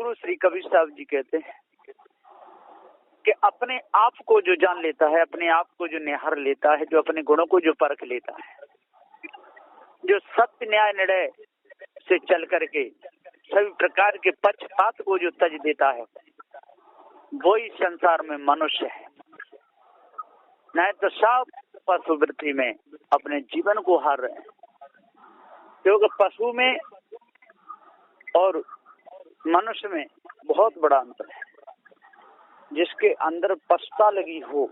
सदगुरु श्री कबीर साहब जी कहते हैं कि अपने आप को जो जान लेता है, अपने आप को जो निहार लेता है, जो अपने गुणों को जो परख लेता है, जो सत्य न्याय निर्णय से चल करके सभी प्रकार के पक्षपात को जो तज देता है, वही संसार में मनुष्य है। नहीं तो सब पशु वृत्ति में अपने जीवन को हार रहे हैं, क्योंकि पशु में और मनुष्य में बहुत बड़ा अंतर है। जिसके अंदर पशुता लगी हो,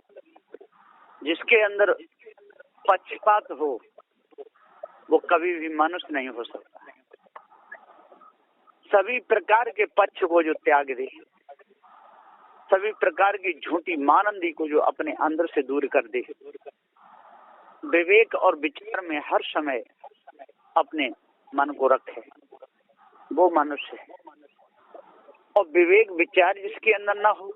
जिसके अंदर पक्षपात हो, वो कभी भी मनुष्य नहीं हो सकता है। सभी प्रकार के पक्ष को जो त्याग दे, सभी प्रकार की झूठी मानंदी को जो अपने अंदर से दूर कर दे, विवेक और विचार में हर समय अपने मन को रखे, वो मनुष्य है। और विवेक विचार जिसके अंदर ना हो,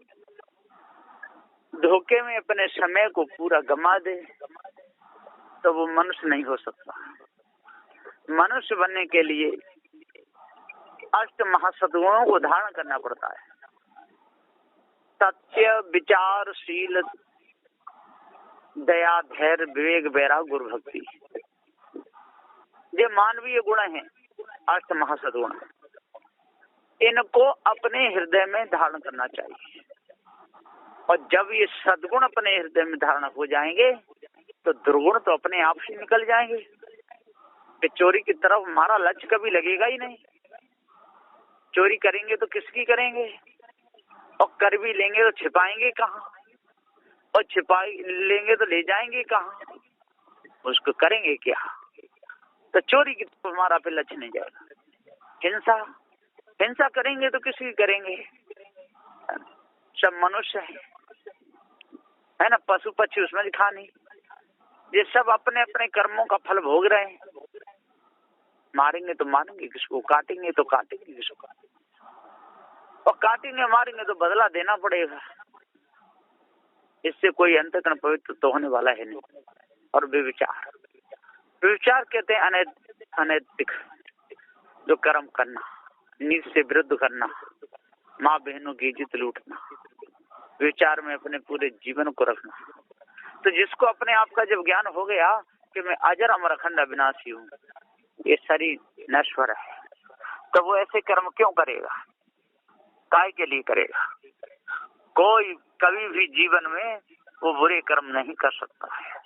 धोखे में अपने समय को पूरा गमा दे, तो वो मनुष्य नहीं हो सकता। मनुष्य बनने के लिए अष्ट महासद्गुणों को धारण करना पड़ता है। सत्य, विचार, शील, दया, धैर्य, विवेक, वैराग्य, गुरु भक्ति, ये मानवीय गुण हैं, अष्ट महासद्गुण। इनको अपने हृदय में धारण करना चाहिए। और जब ये सद्गुण अपने हृदय में धारण हो जाएंगे, तो दुर्गुण तो अपने आप से निकल जाएंगे। कि चोरी की तरफ हमारा लक्ष्य कभी लगेगा ही नहीं। चोरी करेंगे तो किसकी करेंगे, और कर भी लेंगे तो छिपाएंगे कहाँ, और छिपा लेंगे तो ले जाएंगे कहाँ, उसको करेंगे क्या। तो चोरी की तरफ हमारा फिर लक्ष्य नहीं जाएगा। हिंसा, हिंसा करेंगे तो किसकी करेंगे। सब मनुष्य है ना, पशु पक्षी उसमें दिखा नहीं। ये सब अपने अपने कर्मों का फल भोग रहे हैं। मारेंगे तो मारेंगे किसको, काटेंगे तो काटेंगे किसको, और काटेंगे मारेंगे तो बदला देना पड़ेगा। इससे कोई अंतःकरण पवित्र तो होने वाला है नहीं। और व्यभिचार, व्यभिचार कहते हैं अनैतिक जो कर्म करना, नीति से विरुद्ध करना, माँ बहनों की इज्जत लूटना, विचार में अपने पूरे जीवन को रखना। तो जिसको अपने आप का जब ज्ञान हो गया कि मैं अजर अमर अखंड अविनाशी हूँ, ये शरीर नश्वर है, तो वो ऐसे कर्म क्यों करेगा, काय के लिए करेगा। कोई कभी भी जीवन में वो बुरे कर्म नहीं कर सकता है।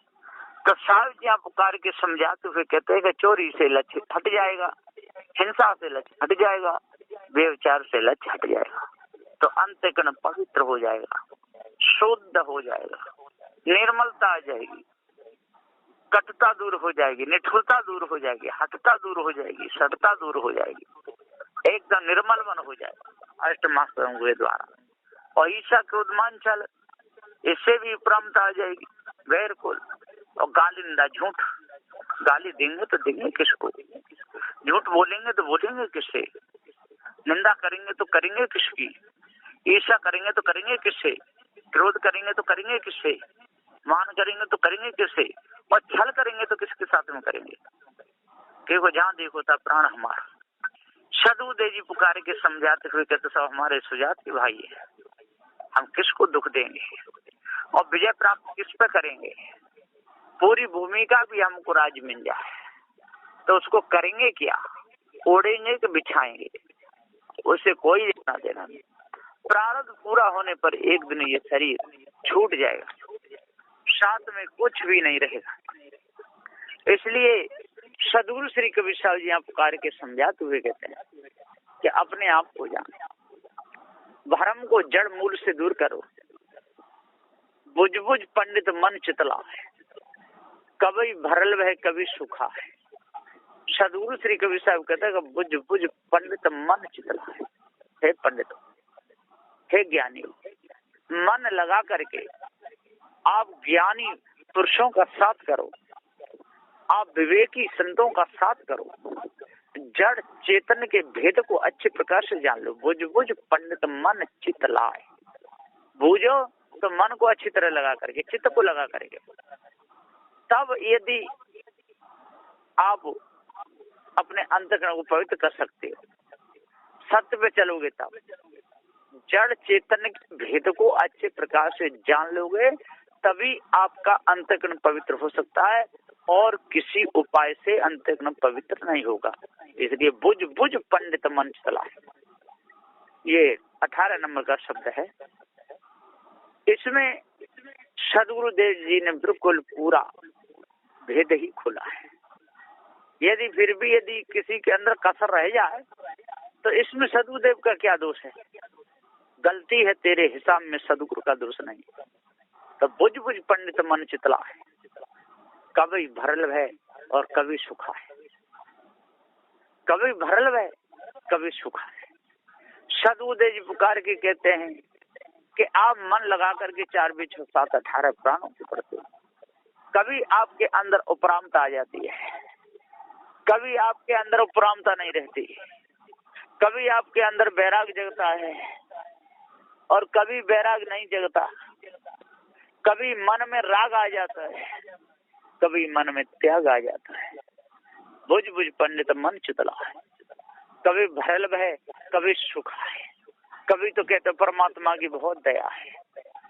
तो साहब जी आप पुकार के समझाते हुए कहते हैं कि चोरी से लक्ष्य हट जाएगा, हिंसा से लक्ष्य हट जाएगा, व्यभिचार से लक्ष्य हट जाएगा, तो अंतःकरण पवित्र हो जाएगा, शुद्ध हो जाएगा, निर्मलता आ जाएगी, कटुता दूर हो जाएगी, निठुरता दूर हो जाएगी, हटता दूर हो जाएगी, सटता दूर हो जाएगी, एकदम निर्मल मन हो जाएगा अष्ट महासद्गुणों के द्वारा। और ईशा के उद्मांचल, इससे भी उपरामता आ जाएगी, वैर कुल और गाली निंदा झूठ। गाली देंगे तो देंगे किसको, झूठ बोलेंगे तो बोलेंगे किससे, निंदा करेंगे तो करेंगे किसकी, ईर्ष्या करेंगे तो करेंगे किससे, क्रोध करेंगे तो करेंगे किससे, मान करेंगे तो करेंगे किससे, और छल करेंगे तो किसके साथ में करेंगे। देखो जहाँ देखो तब प्राण हमारा। सदगुरुदेव जी पुकारे के समझाते हुए कहते सब हमारे सुजात के भाई है, हम किसको दुख देंगे और विजय प्राप्त किस पे करेंगे। पूरी भूमि का भी हमको राज मिल जाए तो उसको करेंगे क्या, ओढ़ेंगे कि बिछाएंगे, उससे कोई लेना देना नहीं। प्रारब्ध पूरा होने पर एक दिन ये शरीर छूट जाएगा, साथ में कुछ भी नहीं रहेगा। इसलिए सदगुरु श्री कबीर साहब जी यहाँ पुकार के समझाते हुए कहते हैं कि अपने आप को जानो, भ्रम को जड़ मूल से दूर करो, बुझ बुझ पंडित मन चितला है, कभी भरल वह कभी सूखा है। सदगुरु श्री कबीर साहब कहते हैं कि बुझ बुझ पंडित मन चितला है। हे पंडित, हे ज्ञानी, मन लगा करके आप ज्ञानी पुरुषों का साथ करो, आप विवेकी संतों का साथ करो, जड़ चेतन के भेद को अच्छे प्रकार से जान लो। बुझ बुझ पंडित मन चित लाए, बूझो तो मन को अच्छी तरह लगा करके, चित्त को लगा करके, तब यदि आप अपने अंतःकरण को पवित्र कर सकते हो। सत्य पे चलोगे तब, जड़ चेतन के भेद को अच्छे प्रकार से जान लोगे तभी आपका अंतःकरण पवित्र हो सकता है, और किसी उपाय से अंतःकरण पवित्र नहीं होगा। इसलिए बुझ बुझ पंडित मन चला, ये 18 नंबर का शब्द है। इसमें सदगुरुदेव जी ने बिल्कुल पूरा भेद ही खोला है। यदि फिर भी यदि किसी के अंदर कसर रह जाए तो इसमें सदगुरुदेव का क्या दोष है? गलती है तेरे हिसाब में, सदगुरु का दोष नहीं। तो बुझ बुझ पंडित मन चितला है, कभी भरल है और कभी सूखा है, कभी भरल है कभी सूखा है। सदगुरुदेव जी पुकार के कहते हैं कि आप मन लगा करके 4 बीच 7 18 प्राणों को पढ़ते हो, कभी आपके अंदर उपरामता आ जाती है, कभी आपके अंदर उपरामता नहीं रहती, कभी आपके अंदर बैराग जगता है और कभी बैराग नहीं जगता, कभी मन में राग आ जाता है, कभी मन में त्याग आ जाता है। बुझ बुझ पंडित मन चितला है, कभी भरल है कभी सूखा है। कभी तो कहते हो परमात्मा की बहुत दया है,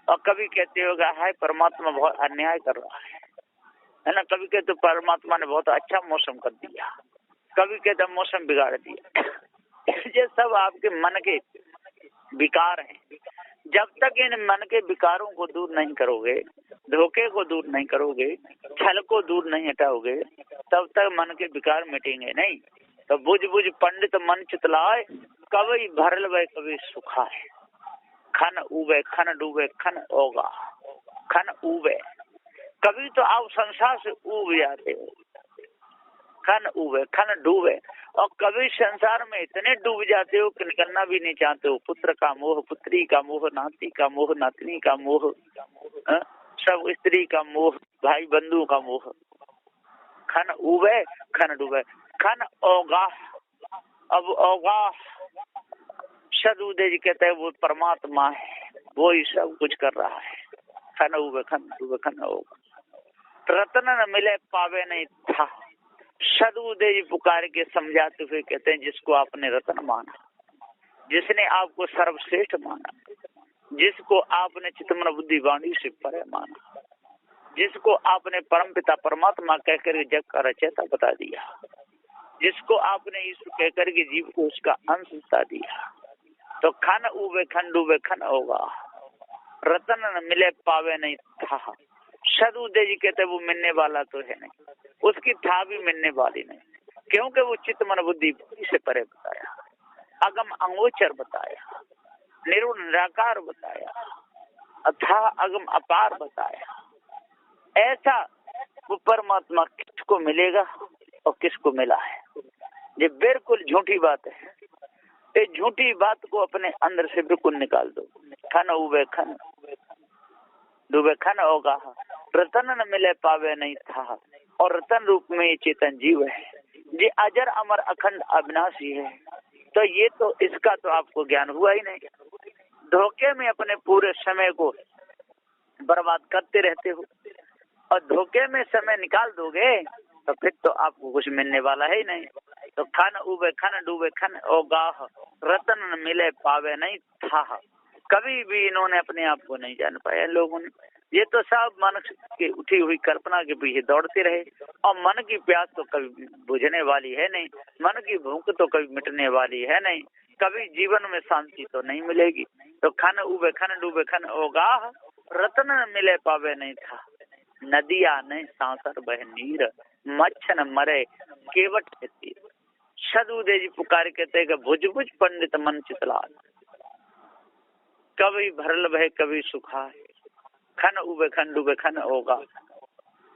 और कभी कहते होगा है परमात्मा बहुत अन्याय कर रहा है ना। कभी कहते परमात्मा ने बहुत अच्छा मौसम कर दिया, कभी कहते मौसम बिगाड़ दिया। ये सब आपके मन के विकार हैं। जब तक इन मन के विकारों को दूर नहीं करोगे, धोखे को दूर नहीं करोगे, छल को दूर नहीं हटाओगे, तब तक मन के विकार मिटेंगे नहीं। तो बुझ बुझ पंडित मन चितलाए, कभी भरल वे कभी सूखा है। खन उबे खन डूबे खन ओगा, खन उबे। कभी तो आप संसार से उब जाते हो, खन उबे खन डूबे, और कभी संसार में इतने डूब जाते हो कि निकलना भी नहीं चाहते हो। पुत्र का मोह, पुत्री का मोह, नाती का मोह, नातनी का मोह, सब स्त्री का मोह, भाई बंधु का मोह। खन उबे खन डूबे खन ओगा। अब ओगा सदगुरुदेव जी कहते हैं वो परमात्मा है, वो ही सब कुछ कर रहा है। खन उबे खन डूबे खन ओगा। रत्न न मिले पावे नहीं था। सदगुरुदेव जी पुकार के समझाते हुए कहते हैं जिसको आपने रत्न माना, जिसने आपको सर्वश्रेष्ठ माना, जिसको आपने चित्तमन बुद्धि वाणी से परे माना, जिसको आपने परम पिता परमात्मा कहकर जग का रचयिता बता दिया, जिसको आपने ईश्वर कहकर के जीव को उसका अंश बता दिया, तो खन उबे खन डूबे खन होगा। रतन न मिले पावे नहीं था। सदगुरुदेव जी कहते वो मिलने वाला तो है नहीं, उसकी था भी मिलने वाली नहीं, क्योंकि वो चित्त मन बुद्धि से परे बताया, अगम अंगोचर बताया, निर्गुण निराकार बताया, अथा अगम अपार बताया। ऐसा वो परमात्मा किसको मिलेगा और किसको मिला है, ये बिल्कुल झूठी बात है। इस झूठी बात को अपने अंदर से बिल्कुल निकाल दो। खन उबे खन डूबे खन होगा, रतन न मिले पावे नहीं था। और रतन रूप में ये चेतन जीव है, ये अजर अमर अखंड अविनाशी है। तो ये तो इसका तो आपको ज्ञान हुआ ही नहीं। धोखे में अपने पूरे समय को बर्बाद करते रहते हो, और धोखे में समय निकाल दोगे तो फिर तो आपको कुछ मिलने वाला है ही नहीं। तो खन उबे खन डूबे खन ओगाह, रतन न मिले पावे नहीं था। कभी भी इन्होंने अपने आप को नहीं जान पाया लोगों ने। ये तो सब मन की उठी हुई कल्पना के पीछे दौड़ते रहे, और मन की प्यास तो कभी बुझने वाली है नहीं, मन की भूख तो कभी मिटने वाली है नहीं, कभी जीवन में शांति तो नहीं मिलेगी। तो खन उबे खन डूबे खन ओगाह, रतन न मिले पावे नहीं था। नदिया नहीं सांसर बह नीर, मच्छन मरे केवट तीर। सदगुरुदेव जी पुकार कहते हैं कि भुज भुज पंडित मन चितला, कभी भरल भय कभी सुखा है। खन उबे खन डूबे खन होगा,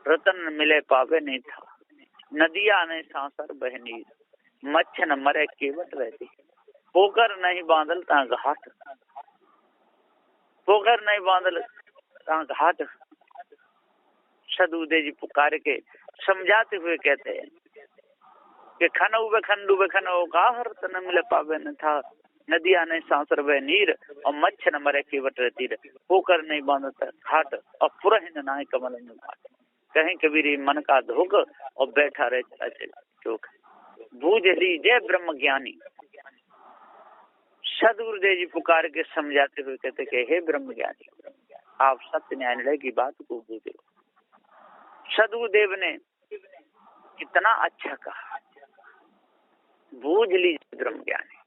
रतन मिले पावे नहीं था। नदिया नहीं सांसर बह नीर, मच्छन मरे केवट रहती। पोकर नहीं बांधल ता घाट, पोकर नहीं बांधल ता घाट। सदगुरुदेव जी पुकार के समझाते हुए कहते हैं कि खन उबे खन डूबे खन होगा, रतन मिले पावे न था। नदिया नहीं सांसर बह नीर, और मच्छर मरे केवट रहती। होकर नहीं बांधता घाट, और पुरहिन नाय कमल में घाट। कहीं कबीर मन का धोख, और बैठा रहे चोक। बूझ लीजिए ब्रह्म ज्ञानी, सदगुरुदेव जी पुकार के समझाते हुए कहते कि हे ब्रह्म ज्ञानी, आप सत्य न्याय निर्णय की बात को बूझो। सदगुरुदेव ने कितना अच्छा कहा, बूझ लीजिए ब्रह्म ज्ञानी।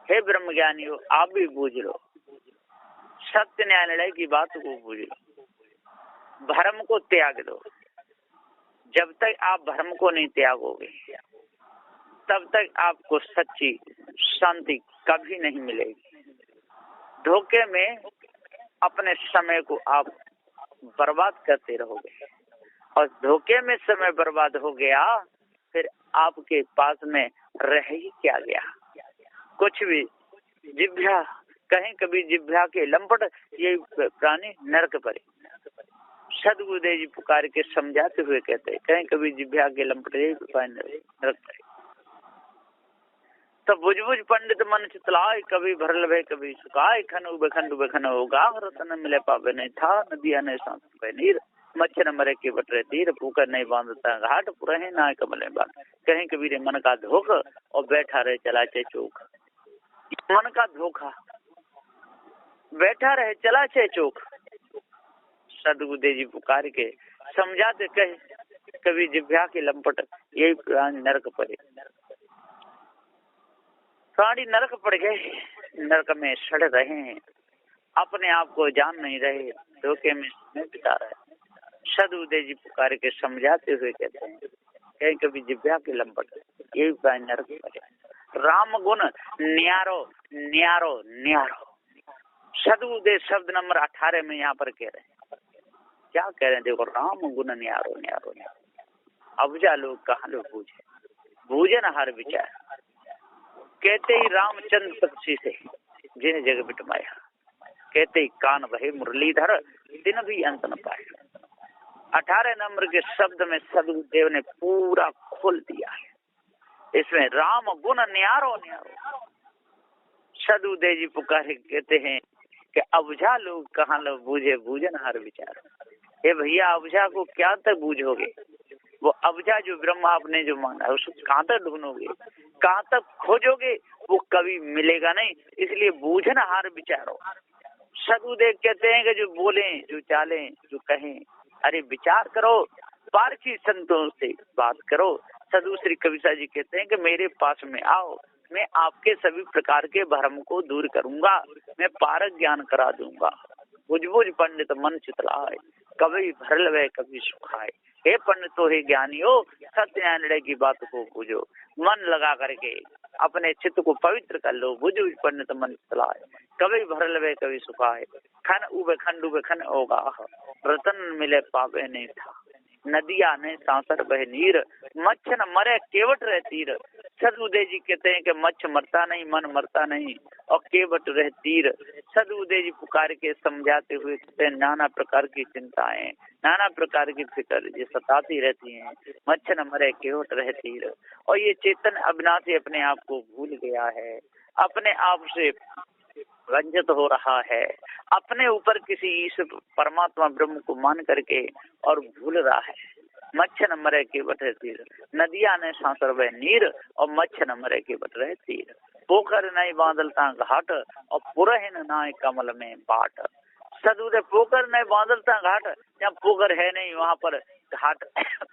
हे ब्रह्म ज्ञानी हो, आप भी बूझ लो, सत्य न्याय निर्णय की बात को बूझ लो, भ्रम को त्याग दो। जब तक आप भ्रम को नहीं त्यागोगे तब तक आपको सच्ची शांति कभी नहीं मिलेगी। धोखे में अपने समय को आप बर्बाद करते रहोगे और धोखे में समय बर्बाद हो गया फिर आपके पास में रह ही क्या गया, कुछ भी। जिभ्या कहीं कभी जिभ्या के लंपट ये प्राणी नरक परे। सदगुरुदेव जी पुकार के समझाते हुए कहते कहीं कभी जिभ्या के लंपट ये नरक परे। तो बुझ बुझ पंडित मन चितलाय, कभी भरल भय कभी सुखाय, खन खंड बखन होगा रतन मिले पावे नहीं था, नदिया ने सांस पे नीर, मच्छर मरे के बटरे तीर, पुकर नहीं बांधता घाट, पुरहे ना कमले बात। कहीं कबीर मन का धोखा और बैठा रहे चलाचे चौक। मन का धोखा, बैठा रहे चलाचे चौक। सदगुरुदेव जी पुकार के समझाते कहे कभी जिभ्या के लंपट यही प्राणी नरक पड़े। प्राणी नरक पड़ गए, नरक में सड़ रहे हैं, अपने आप को जान नहीं रहे, धोखे में बिता रहे। सदगुरुदेव जी पुकार के समझाते हुए कहते हैं कहीं कभी जिभ्या के लंपट यही प्राणी नरक पड़े। राम गुण न्यारो न्यारो न्यारो। सदगुरुदेव शब्द नंबर 18 में यहाँ पर कह रहे हैं, क्या कह रहे हैं देखो, राम गुण न्यारो न्यारो न्यारो। अब जा लोग कहाँ लोग बूझे, बूझन हर विचार। कहते ही रामचंद्र पक्षी से जिन जग बिटमाया, कहते ही कान बहे मुरलीधर दिन भी अंत न पाए। 18 नंबर के शब्द में सदगुरुदेव ने पूरा खोल दिया है। इसमें राम गुण न्यारो न्यारो। सदगुरुदेव जी पुकारे कहते हैं कि अबझा लोग कहाँ लोग बूझे, बूझन हर विचार। हे भैया, अबझा को क्या तक बूझोगे? वो अबझा जो ब्रह्म आपने जो माना है उसको कहाँ तक ढूंढोगे, कहाँ तक खोजोगे? वो कभी मिलेगा नहीं, इसलिए बूझन हार विचारो। सदगुरुदेव कहते हैं कि जो बोले, जो चाले, जो कहें, अरे विचार करो, पारसी संतों से बात करो। सदगुरु श्री कबीर जी कहते हैं कि मेरे पास में आओ, मैं आपके सभी प्रकार के भ्रम को दूर करूंगा, मैं पारक ज्ञान करा दूंगा। बुझ बुझ पंडित मन चितलाए, कभी भरल वे कभी सुखाए। हे पंडितो, हे ज्ञानियों, सत्य न्याय निर्णय की बात को बूझो, मन लगा करके अपने चित्त को पवित्र कर लो। बुझ बुझ पंडित मन चितलाए, कभी भरल वे कभी सुखाए, खन उबे खन होगा रतन मिले पावे नहीं था, नदिया ने सांसर बह नीर, मच्छ न मरे केवट रह तीर। सदगुरुदेव जी कहते हैं कि मच्छ मरता नहीं, मन मरता नहीं और केवट रह तीर। सदगुरुदेव जी पुकार के समझाते हुए कहते हैं नाना प्रकार की चिंताएं, नाना प्रकार की फिक्र ये सताती रहती हैं। मच्छ न मरे केवट रह तीर। और ये चेतन अविनाशी अपने आप को भूल गया है, अपने आप से रंजित हो रहा है, अपने ऊपर किसी ईश्वर परमात्मा ब्रह्म को मान करके और भूल रहा है। मच्छ न मरे के बट तीर, नदिया ने सांसर बह नीर और मच्छ न मरे के बट रहे तीर। पोखर नहीं बांधलता घाट और पुरहिन नाय कमल में बाट। सदगुरुदेव पोखर नहीं बांधलता घाट, जहाँ पोखर है नहीं वहाँ पर घाट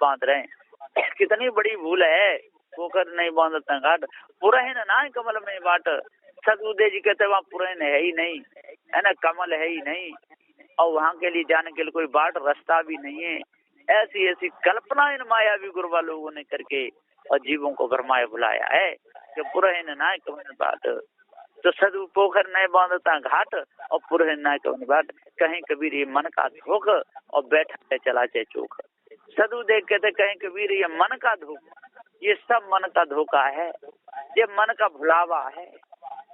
बांध रहे हैं। कितनी बड़ी भूल है। पोखर नहीं बांधलता घाट, पुरहिन नाय कमल में बाट। सदगुरुदेव जी कहते वहाँ पुरहिन है ही नहीं, है ना, कमल है ही नहीं, और वहाँ के लिए जाने के लिए कोई बाट रास्ता भी नहीं है। ऐसी ऐसी कल्पना इन मायावी गुरुवा लोगों ने करके और जीवों को भरमाए बुलाया है कि पुरहिन नाय कमल बाट। तो सदु पोखर नहीं बांधता घाट और पुरहिन नाय कमल बाट। कहीं कबीर ये मन का धोख और बैठा चला चे चोख। सदगुरुदेव कहते कहीं कबीर ये मन का धोखा, ये सब मन का धोखा है, ये मन का भुलावा है।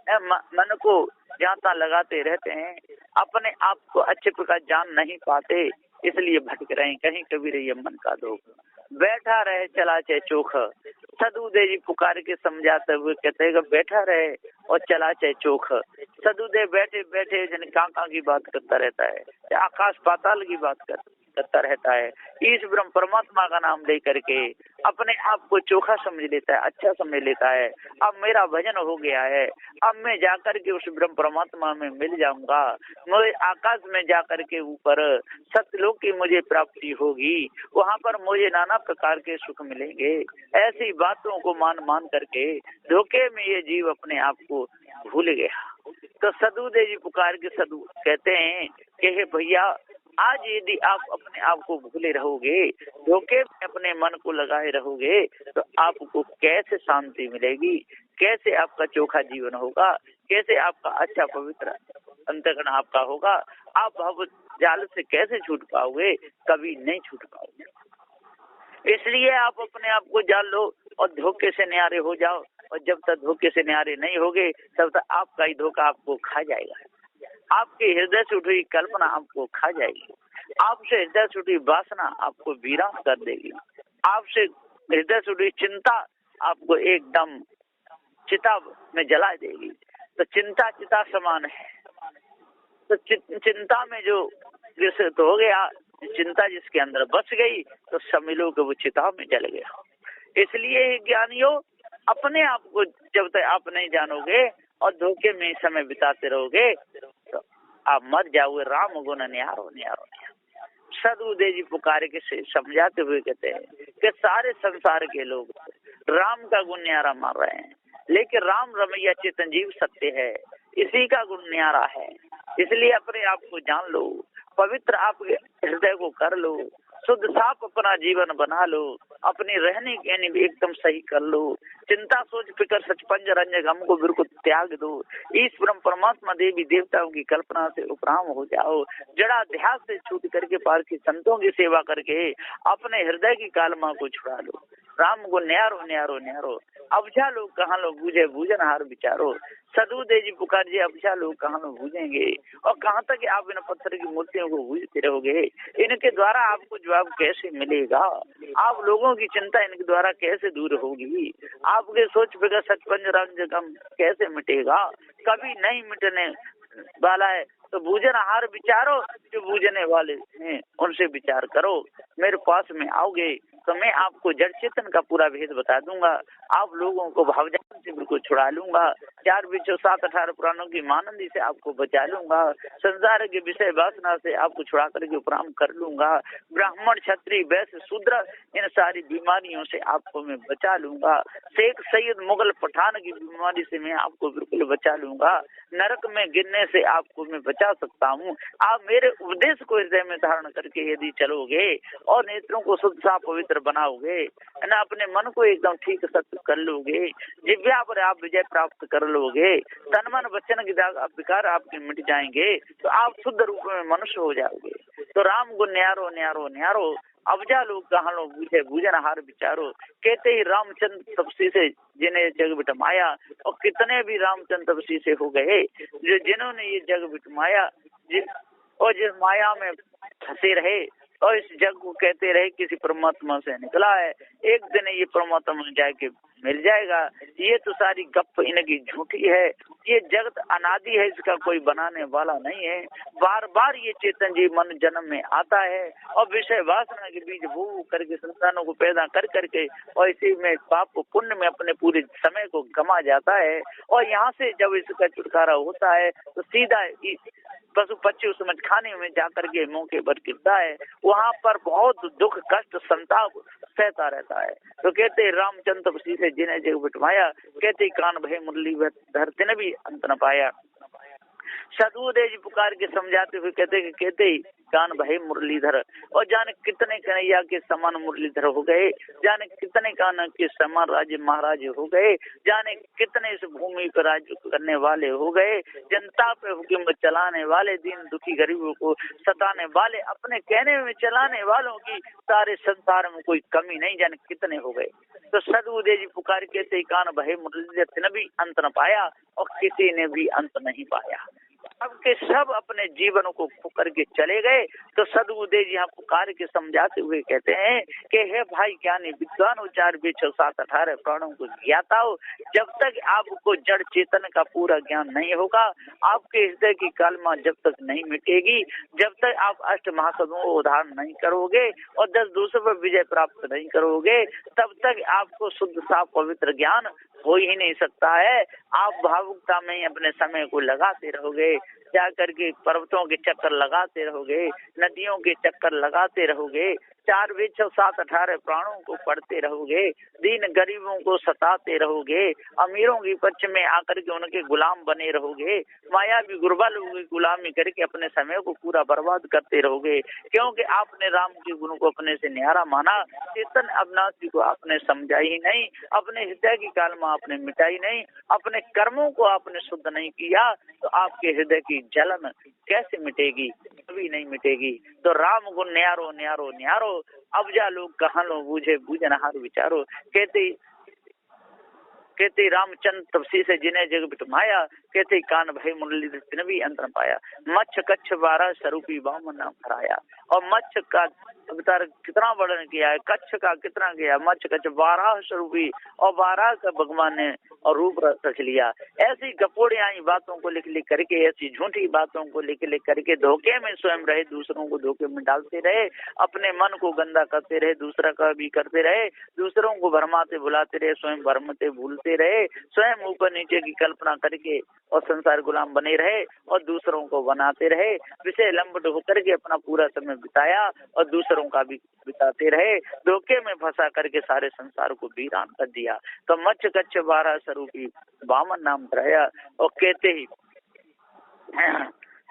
मन को जहाँ तहाँ लगाते रहते हैं, अपने आप को अच्छे प्रकार जान नहीं पाते, इसलिए भटक रहे हैं। कहीं कबीर ये मन का धोखा, बैठा रहे चला चे चोख। सदगुरुदेव जी पुकार के समझाते हुए कहते हैं कि बैठा रहे और चला चे चोख। सदगुरुदेव बैठे बैठे जन कहाँ की बात करता रहता है, आकाश पाताल की बात करता रहता है। ईश ब्रह्म परमात्मा का नाम ले करके अपने आप को चोखा समझ लेता है, अच्छा समझ लेता है। अब मेरा भजन हो गया है, अब मैं जाकर के उस ब्रह्म परमात्मा में मिल जाऊंगा, मुझे आकाश में जाकर के ऊपर सत्यलोक की मुझे प्राप्ति होगी, वहां पर मुझे नाना प्रकार के सुख मिलेंगे। ऐसी बातों को मान करके धोखे में ये जीव अपने आप को भूल गया। तो सदुदेव जी पुकार के सदु कहते हैं कि हे भैया, आज यदि आप अपने आप को भूले रहोगे, धोखे में अपने मन को लगाए रहोगे, तो आपको कैसे शांति मिलेगी, कैसे आपका चोखा जीवन होगा, कैसे आपका अच्छा पवित्र अंतःकरण आपका होगा, आप भव जाल से कैसे छूट पाओगे, कभी नहीं छूट पाओगे। इसलिए आप अपने आप को जान लो और धोखे से न्यारे हो जाओ, और जब तक धोखे से न्यारे नहीं होगे तब तक आपका ही धोखा आपको खा जाएगा। आपके हृदय से उठी कल्पना आपको खा जाएगी, आपसे हृदय से उठी वासना आपको वीरान कर देगी, आपसे हृदय से उठी चिंता आपको एकदम चिता में जला देगी। तो चिंता चिता समान है, तो चिंता में जो ग्रसित हो गया, चिंता जिसके अंदर बस गई, तो समझ कि वो चिता में जल गया। इसलिए ज्ञानियों, अपने आप को जब तक आप नहीं जानोगे और धोखे में समय बिताते रहोगे, तो आप मर जाओगे। राम गुण न्यारो न्यारो न्यारो। सदुदेव जी पुकारे के समझाते हुए कहते हैं कि सारे संसार के लोग राम का गुण न्यारा मान रहे हैं, लेकिन राम रमैया चेतन जीव सत्य है, इसी का गुण न्यारा है। इसलिए अपने आप को जान लो, पवित्र आपके हृदय को कर लो, शुद्ध साफ अपना जीवन बना लो, अपनी रहने कहनी भी एकदम सही कर लो, चिंता सोच फिकर सचपंज रंज गम को बिल्कुल त्याग दो, इस ब्रह्म परमात्मा देवी देवताओं की कल्पना से उपराम हो जाओ, जड़ा ध्यान से छूट करके पार की संतों की सेवा करके अपने हृदय की कालमा को छुड़ा लो। राम को न्यारो न्यारो न्यारो, अबझा लोग कहाँ लोग बूझे बूझन हार विचारो। सदुदेव जी पुकार जी, अबझा लोग कहाँ लोग बूझेंगे, और कहाँ तक आप इन पत्थर की मूर्तियों को बूझते रहोगे। इनके द्वारा आपको जवाब कैसे मिलेगा, आप लोगों की चिंता इनके द्वारा कैसे दूर होगी, आपके सोच फिकर सचपंज रंज गम कैसे मिटेगा, कभी नहीं मिटने वाला है। तो बूझन हार विचारो, जो बूझने वाले हैं उनसे विचार करो। मेरे पास में आओगे तो मैं आपको जड़ चेतन का पूरा भेद बता दूंगा, आप लोगों को भावजान से बिल्कुल छुड़ा लूंगा, 4 विचो 7 18 पुराणों की मानंदी से आपको बचा लूंगा, संसार के विषय वासना से आपको छुड़ा करके उपराम कर लूंगा, ब्राह्मण क्षत्रिय वैश्य शूद्र इन सारी बीमारियों से आपको मैं बचा लूंगा, शेख सैयद मुगल पठान की बीमारी से मैं आपको बिल्कुल बचा लूंगा, नरक में गिरने से आपको मैं बचा सकता हूँ। आप मेरे उपदेश को हृदय में धारण करके यदि चलोगे और नेत्रों को शुद्ध साफ पवित्र बनाओगे, है ना, अपने मन को एकदम ठीक सत्य कर लोगे, जिव्या पर आप विजय प्राप्त कर लोगे, तन मन वचन की विकार आपके मिट जाएंगे, तो आप शुद्ध रूप में मनुष्य हो जाओगे। तो राम गुण न्यारो न्यारो न्यारो, अबजा लोग कहाँ लोग बूझे बूझन हार विचारो। कहते ही रामचंद्र तपस्वी से जिन्हें जग बिटमाया, और कितने भी रामचंद्र तपस्वी से हो गए जो जिन्होंने ये जग बिटमाया, और जिस माया में फंसे रहे और इस जग को कहते रहे किसी परमात्मा से निकला है, एक दिन ये परमात्मा जाके मिल जाएगा। ये तो सारी गप इनकी झूठी है, ये जगत अनादि है, इसका कोई बनाने वाला नहीं है। बार बार ये चेतन जी मन जन्म में आता है और विषय वासना के बीज भू करके संतानों को पैदा कर करके और इसी में पाप पुण्य में अपने पूरे समय को गमा जाता है, और यहाँ से जब इसका छुटकारा होता है तो सीधा पशु पक्षी उस मचखाने में जाकर के मौके पर गिरता है, वहाँ पर बहुत दुख कष्ट संताप सहता रहता है। तो कहते रामचंद्र तपस्वी से जिन्हें जग बिटमाया, कहते कान भय मुरली धरते ने भी अंत न पाया। सदुदेव जी पुकार के समझाते हुए कहते ही कान भय मुरलीधर, और जाने कितने कन्हैया के समान मुरलीधर हो गए, जाने कितने कान के समान राज्य महाराज हो गए, जाने कितने इस भूमि पर राज्य करने वाले हो गए, जनता पे हुक्म चलाने वाले, दीन दुखी गरीबों को सताने वाले, अपने कहने में चलाने वालों की सारे संसार में कोई कमी नहीं, जाने कितने हो गए। तो सदुदेव जी पुकार कहते कान भय मुरलीधर ने भी अंत न पाया और किसी ने भी अंत नहीं पाया। सबके सब अपने जीवन को खो करके चले गए। तो सदगुरुदेव जी यहाँ पुकार के समझाते हुए कहते हैं कि हे भाई ज्ञानी विद्वान उचार 6-7-18 प्राणों को ज्ञाता हो। जब तक आपको जड़ चेतन का पूरा ज्ञान नहीं होगा, आपके हृदय की कलमा जब तक नहीं मिटेगी, जब तक आप अष्ट महासदों को उधार नहीं करोगे और 10 दूसरों पर विजय प्राप्त नहीं करोगे, तब तक आपको शुद्ध साफ पवित्र ज्ञान हो ही नहीं सकता है। आप भावुकता में अपने समय को लगाते रहोगे, जा करके पर्वतों के चक्कर लगाते रहोगे, नदियों के चक्कर लगाते रहोगे, 4 वेद 7-18 प्राणों को पढ़ते रहोगे, दीन गरीबों को सताते रहोगे, अमीरों की पक्ष में आकर के उनके गुलाम बने रहोगे, मायावी गुरबा लोगों की गुलामी करके अपने समय को पूरा बर्बाद करते रहोगे। क्योंकि आपने राम के गुण को अपने से न्यारा माना, चेतन अविनाशी को आपने समझा ही नहीं, अपने हृदय की कालमा आपने मिटाई नहीं, अपने कर्मों को आपने शुद्ध नहीं किया, तो आपके हृदय की जलन कैसे मिटेगी? कभी नहीं मिटेगी। तो राम गुण न्यारो न्यारो न्यारो, अब जा लोग कहाँ लो बूझे बूझनहार विचारो। कहते रामचंद्र तपसी से जिन्हें जग बिटमाया, कहते कान भय मुरली तिन भी अंतर पाया। मच्छ कच्छ 12 स्वरूपी वामन नाम धराया। और मच्छ का अवतार कितना वर्णन किया है, कच्छ का कितना किया, मच्छ कच्छ 12 स्वरूपी और 12 का भगवान ने और रूप रख लिया। ऐसी गपोड़ियाई बातों को लिख लिख करके, ऐसी झूठी बातों को लिख लिख करके धोखे में स्वयं रहे, दूसरों को धोखे में डालते रहे, अपने मन को गंदा करते रहे, दूसरा का भी करते रहे, दूसरों को भरमाते भुलाते रहे, स्वयं भरमते भूलते रहे, स्वयं ऊपर नीचे की कल्पना करके और संसार गुलाम बने रहे और दूसरों को बनाते रहे, विषय लंबट होकर के अपना पूरा समय बिताया और दूसरों का भी बिताते रहे, धोखे में फंसा करके सारे संसार को वीरान कर दिया। तो मच्छ कच्छ 12 स्वरूपी वामन नाम धराया। और कहते ही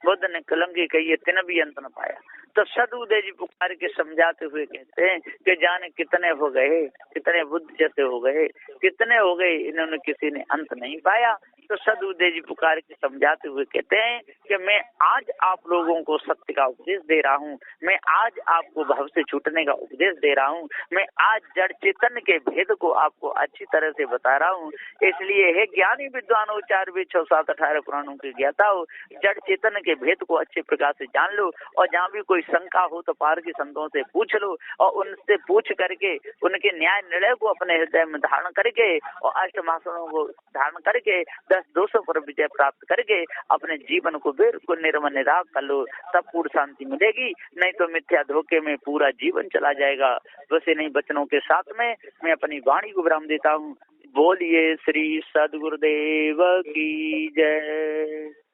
बुद्ध ने कलंकी कही तिन भी अंत न पाया। तो सदगुरुदेव जी पुकार के समझाते हुए कहते हैं कि जाने कितने हो गए, कितने बुद्ध जैसे हो गए, कितने हो गए, इन्होंने किसी ने अंत नहीं पाया। तो सदगुरुदेव जी पुकार के समझाते हुए कहते हैं कि मैं आज आप लोगों को सत्य का उपदेश दे रहा हूँ, मैं आज आपको भव से छूटने का उपदेश दे रहा हूँ, मैं आज जड़ चेतन के भेद को आपको अच्छी तरह से बता रहा हूँ। इसलिए हे ज्ञानी विद्वान हो, 4 वेद 6-7-18 पुराणों की ज्ञाता हो, जड़ चेतन के भेद को अच्छे प्रकार से जान लो। और जहाँ भी कोई शंका हो तो पार के संतों से पूछ लो और उनसे पूछ करके उनके न्याय निर्णय को अपने हृदय में धारण करके और अष्ट महासनों को धारण करके 10 दोषों पर विजय प्राप्त करके अपने जीवन को बिल्कुल निर्मल निराग कर लो, तब पूर्ण शांति मिलेगी। नहीं तो मिथ्या धोखे में पूरा जीवन चला जाएगा। वैसे नहीं वचनों के साथ में मैं अपनी वाणी को विराम देता हूँ। बोलिए श्री सदगुरुदेव की जय।